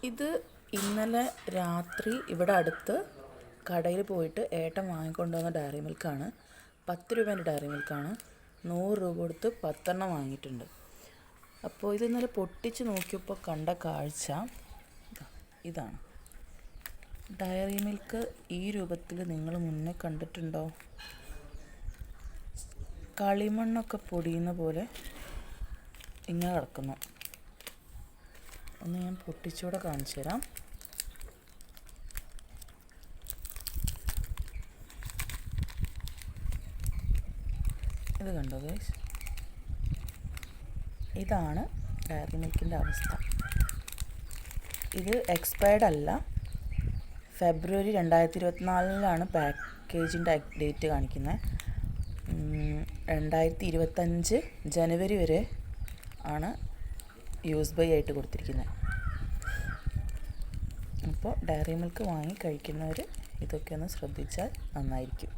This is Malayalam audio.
ഇത് ഇന്നലെ രാത്രി ഇവിടെ അടുത്ത് കടയിൽ പോയിട്ട് ഏട്ടൻ വാങ്ങിക്കൊണ്ടുവന്ന ഡയറി മിൽക്കാണ്. 10 രൂപേൻ്റെ ഡയറി മിൽക്കാണ്. 100 രൂപ കൊടുത്ത് 10 വാങ്ങിയിട്ടുണ്ട്. അപ്പോൾ ഇത് ഇന്നലെ പൊട്ടിച്ച് നോക്കിയപ്പോൾ കണ്ട കാഴ്ച ഇതാണ്. ഡയറി മിൽക്ക് ഈ രൂപത്തിൽ നിങ്ങൾ മുന്നേ കണ്ടിട്ടുണ്ടോ? കളിമണ്ണൊക്കെ പൊടിയുന്ന പോലെ ഇങ്ങനെ കിടക്കുന്നു. ഒന്ന് ഞാൻ പൊട്ടിച്ചൂടെ കാണിച്ചു തരാം. ഇത് കണ്ടോ ഗൈസ്? ഇതാണ് ഡയറി മിൽക്കിൻ്റെ അവസ്ഥ. ഇത് എക്സ്പയർഡ് അല്ല. ഫെബ്രുവരി 2024 പാക്കേജിൻ്റെ ഡേറ്റ് കാണിക്കുന്നത്. 2025 ജനുവരി വരെ ആണ് യൂസ് ബൈ ആയിട്ട് കൊടുത്തിരിക്കുന്നത്. അപ്പോൾ ഡയറി മിൽക്ക് വാങ്ങി കഴിക്കുന്നവർ ഇതൊക്കെ ഒന്ന് ശ്രദ്ധിച്ചാൽ നന്നായിരിക്കും.